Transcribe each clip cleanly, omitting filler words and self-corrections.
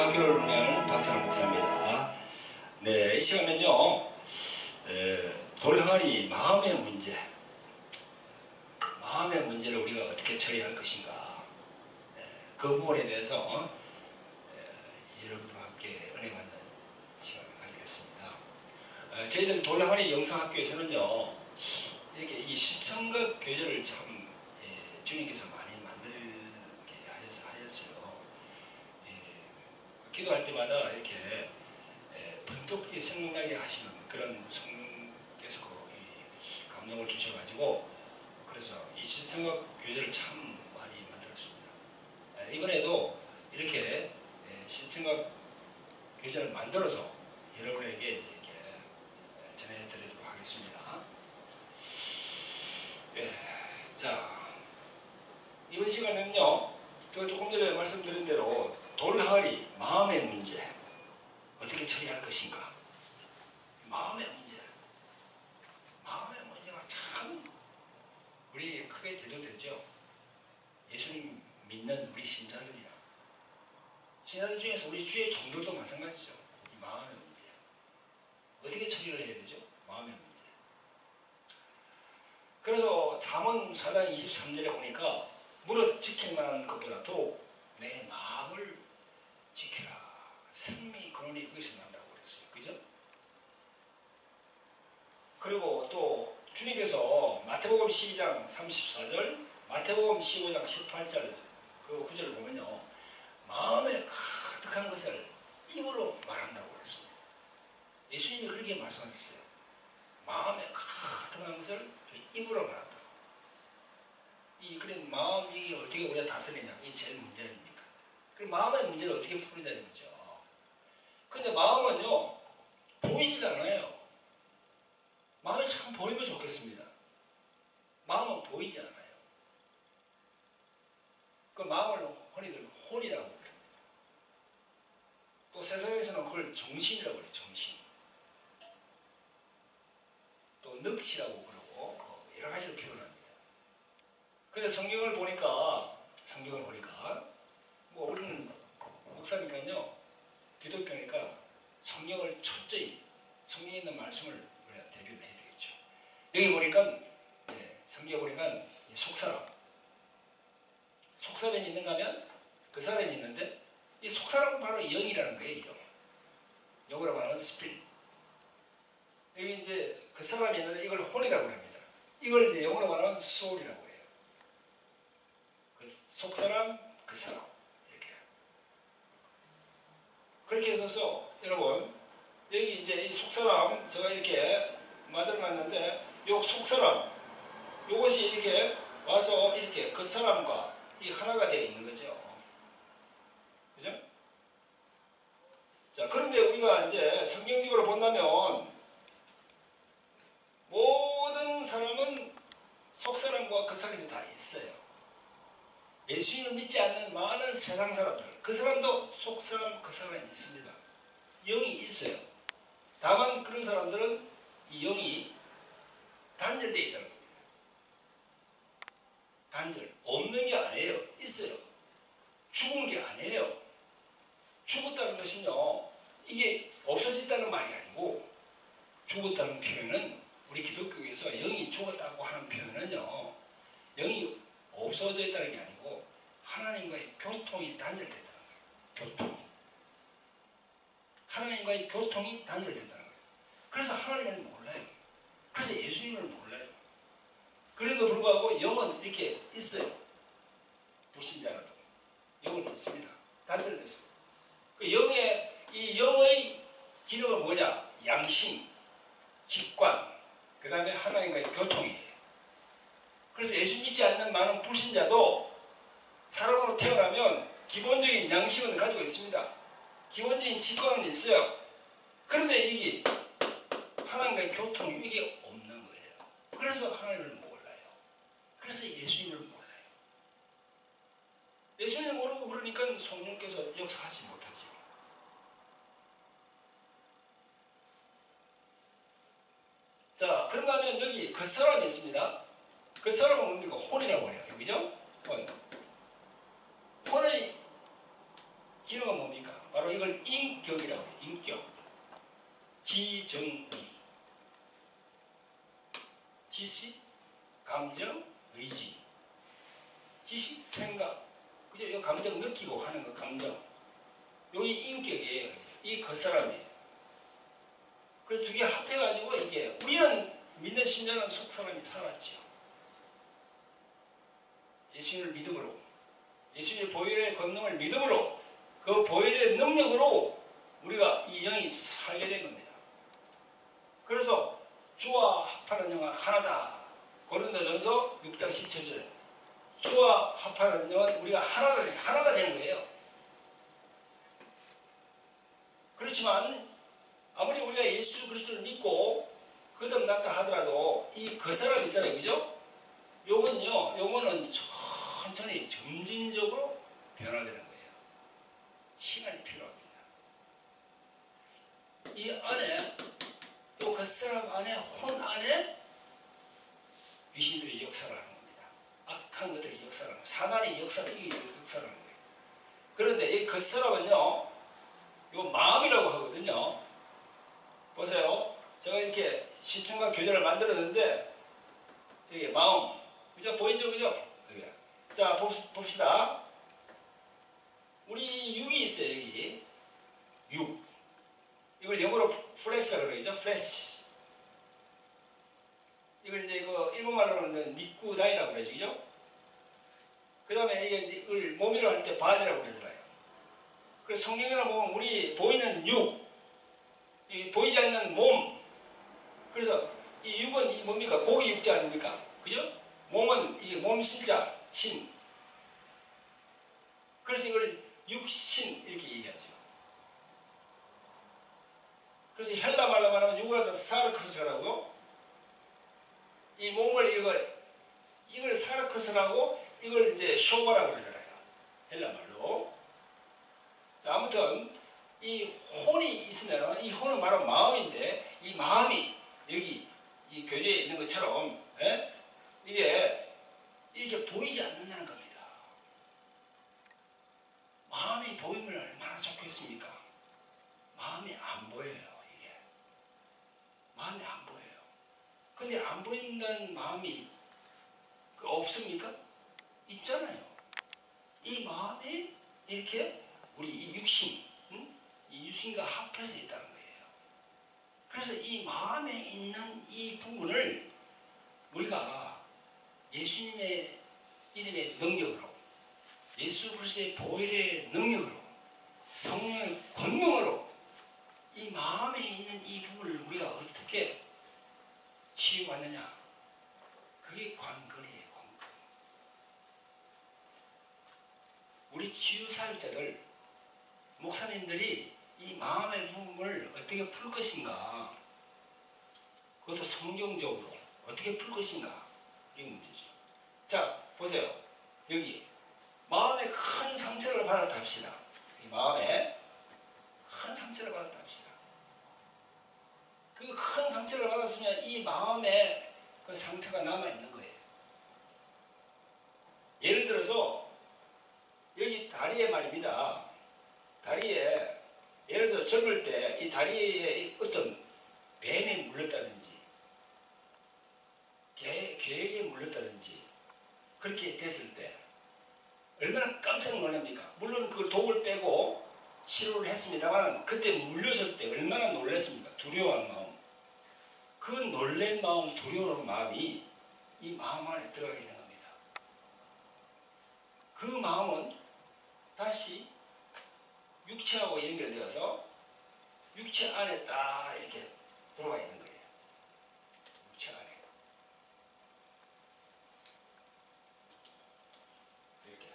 영상학교를 운영하는 박찬호 목사입니다. 네, 이 시간은요, 돌항아리 마음의 문제를 우리가 어떻게 처리할 것인가, 그 부분에 대해서 여러분과 함께 은혜 받는 시간을 가지겠습니다. 저희들 돌항아리 영상학교에서는요, 이렇게 이 시청각 교재를 참 주님께서 많이 만들게 하셨어요. 기도할 때마다 이렇게 번뜩 생각나게 하시는 그런 성령께서 감동을 주셔가지고, 그래서 이 시청각 교재를 참 많이 만들었습니다. 이번에도 이렇게 시청각 교재를 만들어서 여러분에게 이렇게 전해드리도록 하겠습니다. 자, 이번 시간은요, 제가 조금 전에 말씀드린 대로 돌항아리 마음의 문제 어떻게 처리할 것인가. 마음의 문제가 참 우리에게 크게 대조되죠. 예수님 믿는 우리 신자들이나 신자들 중에서 우리 주의 종들도 마찬가지죠. 이 마음의 문제 어떻게 처리를 해야 되죠? 마음의 문제. 그래서 잠언 4장 23절에 보니까 무릇 지킬 만한 것보다도 내 마음을 지켜라. 생명이 근원이 거기서 난다고 그랬어요. 그죠? 그리고 또 주님께서 마태복음 12장 34절, 마태복음 15장 18절 그 구절을 보면요, 마음에 가득한 것을 입으로 말한다고 그랬습니다. 예수님이 그렇게 말씀하셨어요. 마음에 가득한 것을 입으로 말한다. 그래 마음 이게 어떻게 우리가 다스리냐, 이게 제일 문제 아닙니까? 그럼 마음의 문제를 어떻게 풀리냐는 거죠. 근데 마음은요, 보이질 않아요. 마음이 참 보이면 좋겠습니다. 마음은 보이지 않아요. 그 마음을 흔히들 혼이라고 부릅니다. 또 세상에서는 그걸 정신이라고 그래요. 정신. 또 늑시라고 그러고 여러 가지로 표현합니다. 근데 성경을 보니까 뭐 우리는 목사니까요, 기독교니까 성경을 철저히 성경에 있는 말씀을 우리가 대비를 해야 되겠죠. 여기 보니까 성경에 보니까 속사람이 있는가 하면 그 사람이 있는데, 이 속사람은 바로 영이라는 거예요. 영으로 말하면 스피릿. 여기 이제 그 사람이 있는데 이걸 혼이라고 합니다. 이걸 이제 영어로 말하면 소울이라고 해요. 그 속사람, 그 사람. 이렇게. 그렇게 해서 여러분, 여기 이제 이 속사람, 제가 이렇게 맞아놨는데, 요 속사람, 요것이 이렇게 와서 이렇게 그 사람과 이 하나가 되어 있는 거죠. 그죠? 자, 그런데 우리가 이제 성경적으로 본다면, 모든 사람은 속사람과 그 사람이 다 있어요. 예수님을 믿지 않는 많은 세상 사람들, 그 사람도 속사람, 그 사람이 있습니다. 영이 있어요. 다만 그런 사람들은 이 영이 단절되어 있다는 겁니다. 단절. 없는 게 아니에요. 있어요. 죽은 게 아니에요. 죽었다는 것은요, 이게 없어졌다는 말이 아니고, 죽었다는 표현은 우리 기독교에서 영이 죽었다고 하는 표현은요, 영이 없어져 있다는 게 아니고 하나님과의 교통이 단절됐다는 거예요. 하나님과의 교통이 단절됐다는 거예요. 그래서 하나님을 몰라요. 그래서 예수님을 몰라요. 그런데도 불구하고 영은 이렇게 있어요. 불신자라도 영은 있습니다. 단절됐어요. 이 영의 기능은 뭐냐? 양심, 직관, 그 다음에 하나님과의 교통이에요. 그래서 예수 믿지 않는 많은 불신자도 사람으로 태어나면 기본적인 양심은 가지고 있습니다. 기본적인 직관은 있어요. 그런데 이게 하나님과의 교통, 이게 없는 거예요. 그래서 하나님을 몰라요. 그래서 예수님을 몰라요. 예수님을 모르고 그러니까 성령께서 역사하지 못하죠. 자, 그런가 하면 여기 그 사람이 있습니다. 그 사람은 뭡니까? 혼이라고 해요. 그죠? 혼. 혼의 기능은 뭡니까? 바로 바로 이걸 인격이라고 해요. 인격. 지정의. 지식, 감정, 의지. 지식, 생각. 그죠? 이 감정 느끼고 하는 거, 감정. 여기 인격이에요. 이 겉사람이에요. 그래서 두 개 합해가지고 이게, 우리는 믿는 신자는 속사람이 살았죠. 예수님을 믿음으로. 예수님의 보혈의 권능을 믿음으로, 그 보혈의 능력으로 우리가 이 영이 살게 된 겁니다. 그래서 주와 합하는 영은 하나다. 고린도전서 6장 17절. 주와 합하는 영은 우리가 하나가 되는 거예요. 그렇지만 아무리 우리가 예수 그리스도를 믿고 거듭났다 하더라도 이 그 사람 있잖아요. 그죠? 요거는 천천히 점진적으로 변화되는 거예요. 시간이 필요합니다. 이 안에, 요 그 사람 안에, 혼 안에 귀신들이 역사를 하는 겁니다. 악한 것들이 역사를 하는 거예요. 사단이 역사를 하는 거예요. 그런데 이 그 사람은요, 요 마음이라고 하거든요. 보세요. 제가 이렇게 시청각 교재를 만들었는데, 여기 마음. 그죠? 보이죠? 그죠? 여기. 자, 봅시다. 우리 육이 있어요, 여기. 육. 이걸 영어로 플래시라고 그러죠? 플래시. 이걸 이제 일본말로는 니꾸다이라고 그러죠? 그죠? 그 다음에 이걸 몸이라고 할 때 바디라고 그러잖아요. 그래서 성경에는 보면 우리 보이는 육, 이 보이지 않는 몸. 그래서 이 육은 뭡니까? 고기 육자 아닙니까? 그죠? 몸은 이 몸 신자, 신. 그래서 이걸 육신 이렇게 얘기하죠. 그래서 헬라 말로 말하면 육을 하다 사르크스라고, 이 몸을 이걸 사르크스라고, 이걸 이제 쇼바라고 그러잖아요. 헬라 말로. 자, 아무튼 이 혼이 있으면, 이 혼은 바로 마음인데, 이 마음이 여기 이 교재에 있는 것처럼, 이게 이렇게 보이지 않는다는 겁니다. 마음이 보이면 얼마나 좋겠습니까? 마음이 안 보여요. 이게 마음이 안 보여요. 근데 안 보인다는 마음이 없습니까? 있잖아요. 이 마음이 이렇게 우리 이 육신, 이 육신과 합해서 있다는 거예요. 그래서 이 마음에 있는 이 부분을 우리가 예수님의 이름의 능력으로, 예수 그리스도의 보혈의 능력으로, 성령의 권능으로 이 마음에 있는 이 부분을 우리가 어떻게 치유받느냐? 그게 관건이에요. 관건. 우리 치유사역자들, 목사님들이 이 마음의 부분을 어떻게 풀 것인가, 그것도 성경적으로 어떻게 풀 것인가, 이게 문제죠. 자, 보세요. 여기 마음에 큰 상처를 받았다 합시다. 이 마음에 큰 상처를 받았다 합시다. 그 큰 상처를 받았으면 이 마음에 그 상처가 남아있는 거예요. 예를 들어서 여기 다리에 말입니다. 다리에, 예를 들어 젊을 때 이 다리에 어떤 뱀에 물렸다든지 개에게 물렸다든지 그렇게 됐을 때 얼마나 깜짝 놀랍니까? 물론 그 독을 빼고 치료를 했습니다만 그때 물렸을 때 얼마나 놀랐습니까? 두려워하는 마음. 그 놀란 마음, 두려워하는 마음이 이 마음 안에 들어가 있는 겁니다. 그 마음은 다시 육체하고 연결되어서 육체 안에 딱 이렇게 들어가 있는 거예요. 육체 안에. 이렇게.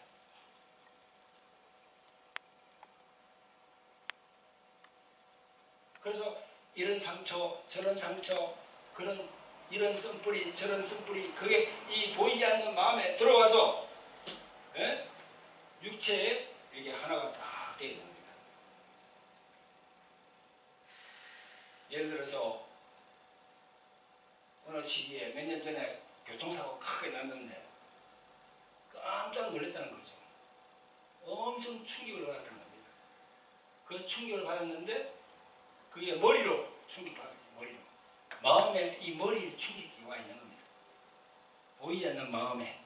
그래서 이런 상처, 저런 상처, 이런 쓴뿌리, 저런 쓴뿌리, 그게 이 보이지 않는 마음에 들어가서, 육체에 이게 하나가 딱 되어 있는 겁니다. 예를 들어서, 어느 시기에 몇 년 전에 교통사고 크게 났는데, 깜짝 놀랐다는 거죠. 엄청 충격을 받았다는 겁니다. 그 충격을 받았는데 그게 머리로 충격받아요. 머리로. 마음에 이 머리에 충격이 와 있는 겁니다. 보이지 않는 마음에.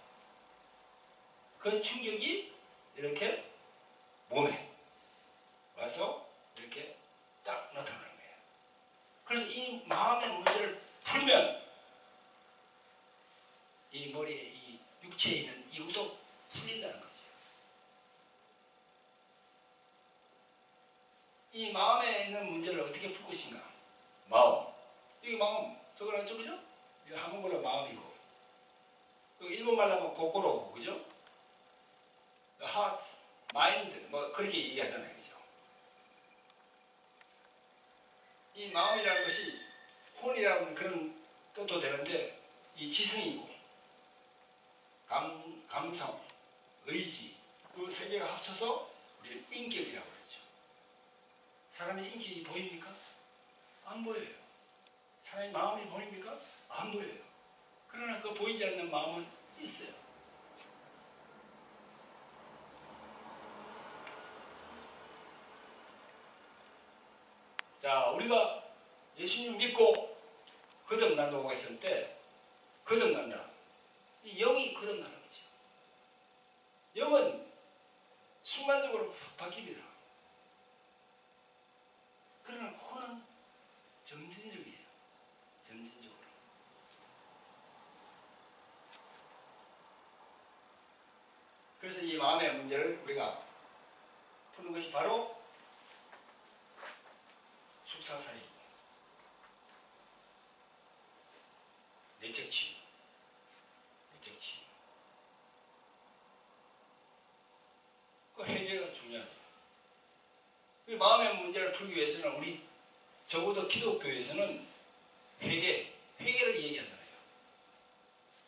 그 충격이 이렇게 몸에 와서 이렇게 딱 나타나는 거예요. 그래서 이 마음의 문제를 풀면 이 머리에 이 육체에 있는 이것도 풀린다는 거죠. 이 마음에 있는 문제를 어떻게 풀 것인가? 마음. 이게 마음. 저거는 저거죠? 이거 한국말로 마음이고. 일본 말로 하면 고코로고, 그죠? heart, mind, 뭐 그렇게 얘기하잖아요, 그죠? 이 마음이라는 것이 혼이라는 그런 뜻도 되는데 이 지성이고 감성, 의지 그 세 개가 합쳐서 우리는 인격이라고 그러죠. 사람의 인격이 보입니까? 안 보여요. 사람의 마음이 보입니까? 안 보여요. 그러나 그 보이지 않는 마음은 있어요. 자, 우리가 예수님 믿고 거듭난다고 했을 때 거듭난다. 이 영이 거듭나는 거죠. 영은 순간적으로 바뀝니다. 그러나 혼은 점진적이에요. 점진적으로. 그래서 이 마음의 문제를 우리가 푸는 것이 바로 숙사사이고 내적 치유. 내적 치유. 그 회개가 중요하죠. 그 마음의 문제를 풀기 위해서는 우리 적어도 기독교에서는 회개를 얘기하잖아요.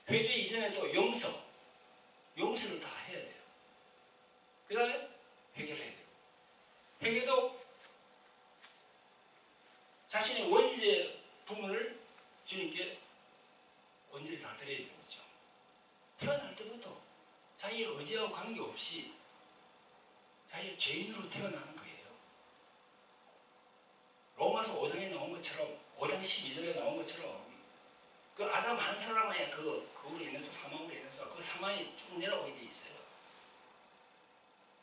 회개 이전에 또 용서를 다 해야 돼요. 그 다음에 회개를 해야 돼요. 회개도 자신의 원죄 부분을 주님께 원죄를 다 드려야 되는 거죠. 태어날 때부터 자기의 의지와 관계없이 자기의 죄인으로 태어나는 거예요. 로마서 5장에 나온 것처럼 5장 12절에 나온 것처럼 그 아담 한 사람의 그로 인해서 사망으로 인해서 그 사망이 쭉 내려오게 돼 있어요.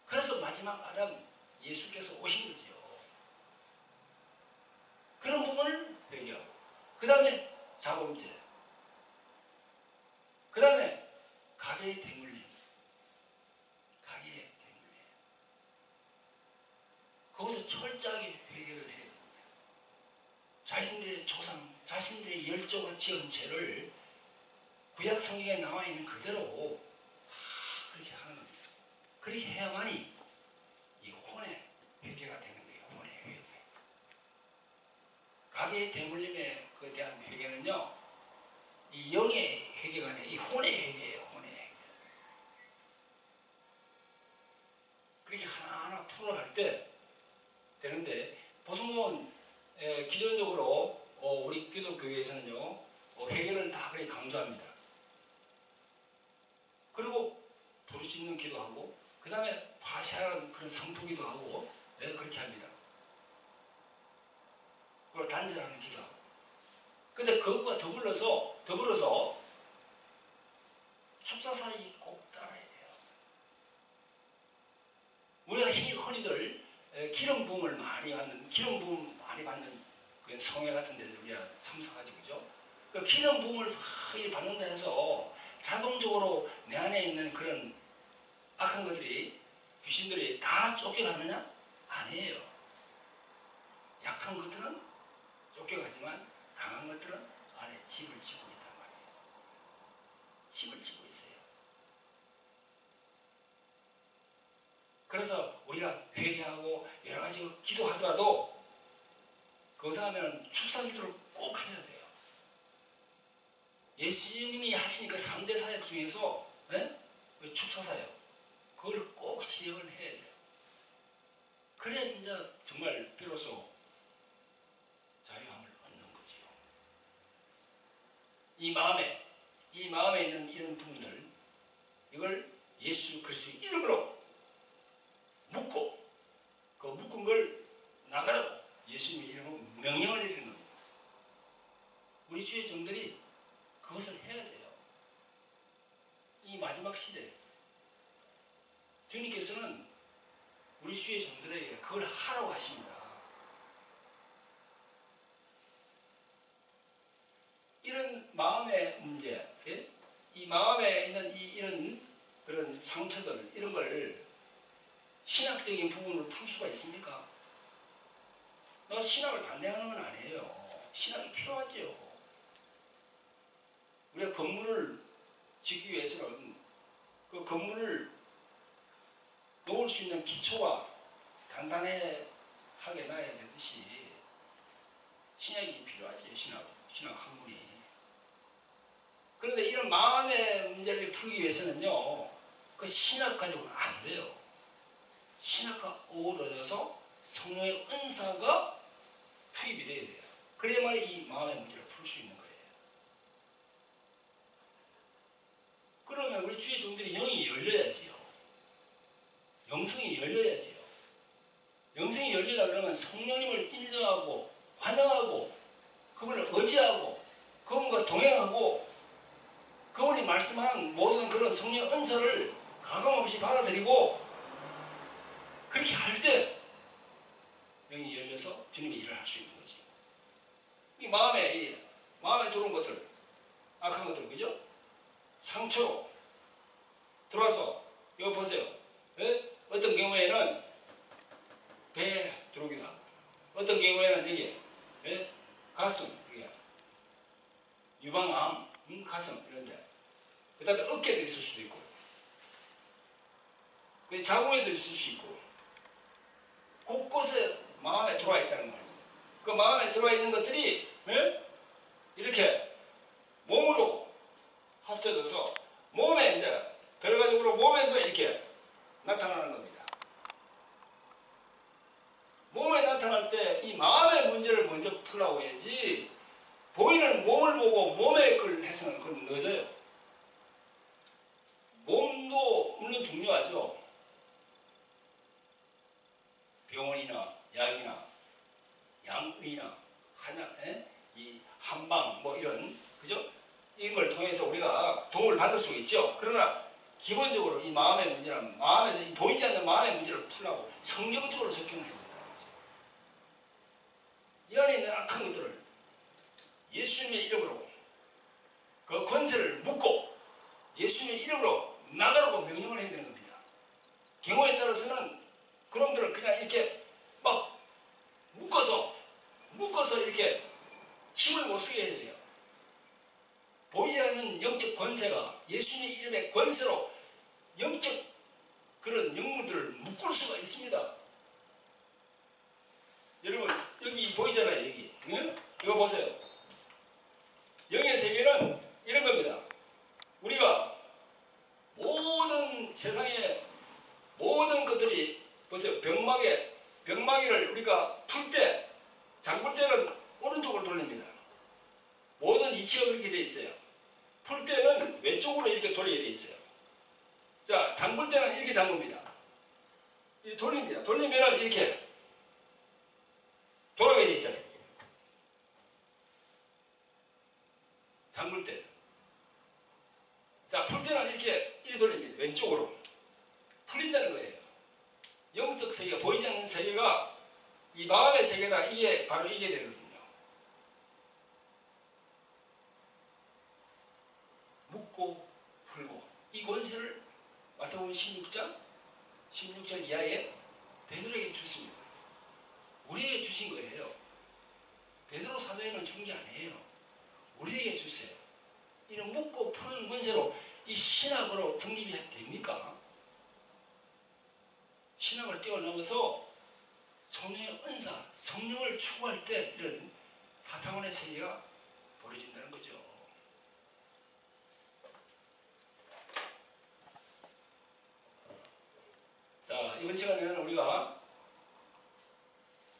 그래서 마지막 아담 예수께서 오신 거지요. 그런 부분을 회개하고 그 다음에 자범죄 그 다음에 가계의 대물림 그것도 철저하게 회개를 해야 됩니다. 자신들의 조상, 자신들의 열조가 지은 죄를 구약 성경에 나와 있는 그대로 다 그렇게 하는 겁니다. 그렇게 해야만이 이 혼의 회개가 되는 거예요. 혼의 회개. 가계의 대물림에 대한 회개는요, 이 영의 회개가 아니라 이 혼의 회개예요. 혼의 회개. 그렇게 하나하나 풀어갈 때 되는데 보통은 기존적으로 우리 기독교회에서는요 회개를 다 그렇게 강조합니다. 그리고 부르짖는 기도하고 그 다음에 파쇄하는 그런 성토기도 하고 그렇게 합니다. 그리고 단절하는 기도하고. 근데 그것과 더불어서 축사사역이 꼭 따라야 돼요. 우리가 흔히들 기름 부음을 많이 받는 그런 성회 같은 데 우리가 참석하죠, 그죠? 그 기름 부음을 받는다 해서 자동적으로 내 안에 있는 그런 악한 것들이, 귀신들이 다 쫓겨가느냐? 아니에요. 약한 것들은 쫓겨가지만 강한 것들은 안에 집을 지고 있단 말이에요. 집을 지고 있어요. 그래서 우리가 회개하고 여러 가지 기도하더라도 그 다음에는 축사 기도를 꼭 해야 돼요. 예수님이 하신 그 3대 사역 중에서 그 축사 사역 그걸 꼭 시행을 해야 돼요. 그래야 진짜 정말 비로소 자유함을 얻는 거지요. 이 마음에 있는 이런 부분들 이걸 예수 그리스도의 이름으로 묶고 그 묶은 걸 주의 종들이 그것을 해야 돼요. 이 마지막 시대 주님께서는 우리 주의 종들에게 그걸 하라고 하십니다. 이런 마음의 문제, 예? 이 마음에 있는 이런 그런 상처들, 이런 걸 신학적인 부분으로 풀 수가 있습니까? 너 신학을 반대하는 건 아니에요. 신학이 필요하지요. 우리가 건물을 짓기 위해서는 그 건물을 놓을 수 있는 기초가 단단하게 놔야 되듯이 신학이 필요하지. 신학 학문이. 그런데 이런 마음의 문제를 풀기 위해서는요, 그 신학 가지고는 안 돼요. 신학과 어우러져서 성령의 은사가 투입이 돼야 돼요. 그래야만 이 마음의 문제를 풀 수 있는 거예요. 그러면 우리 주의 종들이 영이 열려야지요. 영성이 열려야지요. 영성이 열리려 그러면 성령님을 인정하고 환영하고 그분을 의지하고 그분과 동행하고 그분이 말씀하는 모든 그런 성령의 은사를 가감없이 받아들이고 그렇게 할 때 영이 열려서 주님의 일을 할 수 있는 거지. 이 마음에 들어온 것들, 악한 것들, 그죠? 상처로 들어와서 이거 보세요. 예? 어떤 경우에는 배에 들어오기도 하고, 어떤 경우에는 여기, 예? 가슴, 여기, 유방암, 가슴 이런데, 그 다음에 어깨도 있을 수도 있고, 자궁에도 있을 수 있고, 곳곳에 마음에 들어와 있다는 말이죠. 그 마음에 들어와 있는 것들이 예? 이렇게 몸으로 합쳐져서 몸에 이제 결과적으로 몸에서 이렇게 나타나는 겁니다. 몸에 나타날 때 이 마음의 문제를 먼저 풀라고 해야지 보이는 몸을 보고 몸의 걸 해서는 그건 늦어요. 몸도 물론 중요하죠. 병원이나 약이나 양의나 한약, 이 한방 뭐 이런 그죠? 이런 걸 통해서 우리가 도움을 받을 수 있죠. 그러나 기본적으로 이 마음의 문제는 마음에서 이 보이지 않는 마음의 문제를 풀라고 성경적으로 접근을 해야 된다는 거죠. 이 안에 있는 악한 것들을 예수님의 이름으로 그 권세를 묶고 예수님의 이름으로 나가라고 명령을 해야 되는 겁니다. 경우에 따라서는 그놈들을 그냥 이렇게 막 묶어서 이렇게 힘을 못 쓰게 해야 돼요. 보이지 않는 영적 권세가 예수님의 이름의 권세로 영적 그런 영물들을 묶을 수가 있습니다. 여러분 여기 보이잖아요. 여기 응? 이거 보세요. 영의 세계는 이런 겁니다. 우리가 모든 세상의 모든 것들이 보세요. 병마개를 우리가 풀 때 잠글 때는 오른쪽으로 돌립니다. 모든 이치가 그렇게 되어 있어요. 풀 때는 왼쪽으로 이렇게 돌리게 되어 있어요. 자, 잠글 때는 이렇게 잠깁니다. 이렇게 돌립니다. 돌리면 이렇게 돌아가게 되어 있잖아요. 잠글 때. 자, 풀 때는 이렇게 돌립니다. 왼쪽으로. 풀린다는 거예요. 영적 세계가 보이지 않는 세계가 이 마음의 세계다. 이게 바로 이게 되거든요. 묶고 풀고 이 권세를 마태복음 16절 이하에 베드로에게 줬습니다. 우리에게 주신 거예요. 베드로 사도에는 준 게 아니에요. 우리에게 주세요. 이는 묶고 푸는 권세로 이 신학으로 등립이 됩니까? 신학을 뛰어넘어서 성령의 은사, 성령을 추구할 때 이런 4차원의 세계가 벌어진다는 거죠. 자, 이번 시간에는 우리가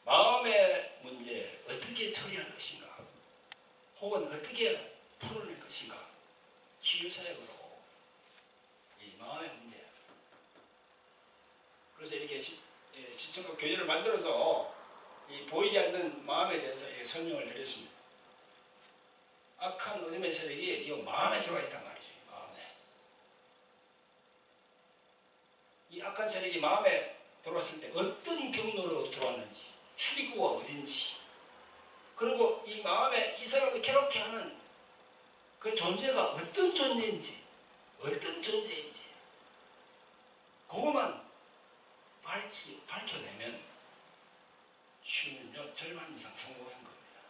마음의 문제 어떻게 처리할 것인가, 혹은 어떻게 풀어낼 것인가, 치유사역으로 이 마음의 문제. 그래서 이렇게 시청과 교재를 만들어서 이 보이지 않는 마음에 대해서 설명을 드렸습니다. 악한 어둠의 세력이 이 마음에 들어와 있단 말이죠. 마음에. 이 악한 세력이 마음에 들어왔을 때 어떤 경로로 들어왔는지, 출입구가 어딘지, 그리고 이 마음에 이 사람을 괴롭게 하는 그 존재가 어떤 존재인지, 그것만 밝혀내면 쉬면요 절반 이상 성공한 겁니다.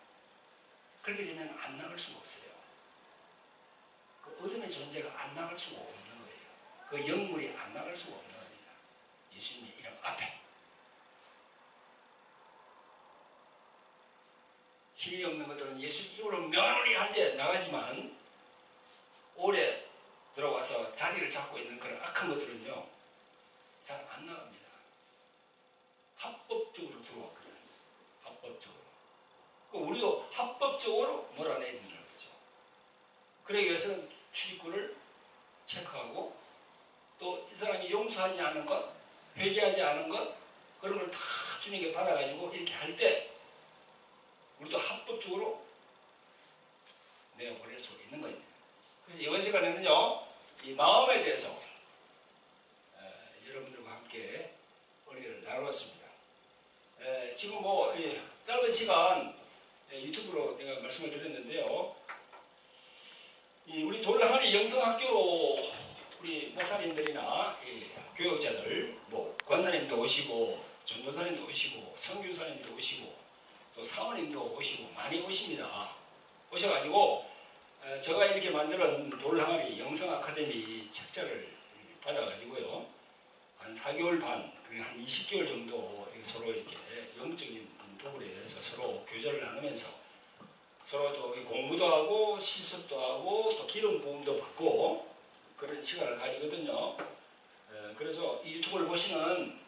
그렇게 되면 안 나갈 수가 없어요. 그 어둠의 존재가 안 나갈 수가 없는 거예요. 그 영물이 안 나갈 수가 없는 겁니다. 예수님의 이름 앞에. 힘이 없는 것들은 예수 이름으로 명하노니 할 때 나가지만 오래 들어가서 자리를 잡고 있는 그런 악한 것들은요 잘 안 나갑니다. 합법적으로 들어왔거든요. 합법적으로. 우리도 합법적으로 몰아내야 된다는 거죠. 그러기 위해서는 출입구를 체크하고 또 이 사람이 용서하지 않은 것, 회개하지 않은 것, 그런 걸 다 주님께 받아가지고 이렇게 할 때 우리도 합법적으로 내어버릴 수 있는 겁니다. 그래서 이번 시간에는요, 이 마음에 대해서 여러분들과 함께 은혜를 나누었습니다. 지금 뭐 짧은 시간 유튜브로 내가 말씀을 드렸는데요. 우리 돌항아리 영성학교로 우리 목사님들이나 교육자들, 뭐 권사님도 오시고 전도사님도 오시고 선교사님도 오시고 또 사모님도 오시고 많이 오십니다. 오셔가지고 제가 이렇게 만드는 돌항아리 영성아카데미 책자를 받아가지고요. 한 4개월 반, 한 20개월 정도 서로 이렇게 영적인 부분에 대해서 서로 교제를 나누면서 서로 또 공부도 하고 실습도 하고 또 기름 부음도 받고 그런 시간을 가지거든요. 그래서 이 유튜브를 보시는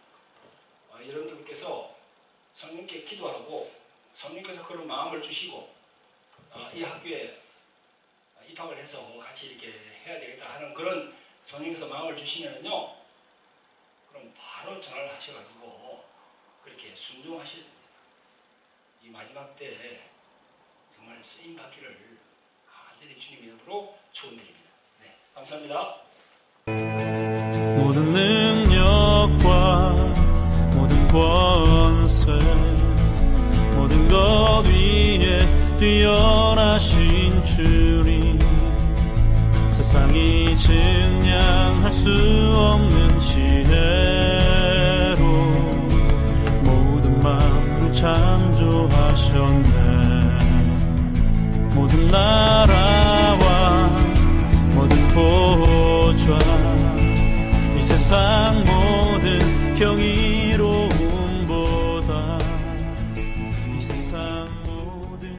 여러분들께서 성령께 기도하고 성령께서 그런 마음을 주시고 이 학교에 입학을 해서 같이 이렇게 해야 되겠다 하는 그런 성령께서 마음을 주시면요, 그럼 바로 전화를 하셔가지고 그렇게 순종하셔야 됩니다. 이 마지막 때 정말 쓰임 받기를 간절히 주님의 이름으로 축원드립니다. 네, 감사합니다. 모든 능력과 모든 권세 모든 것 위에 뛰어나신 주님, 세상이 증량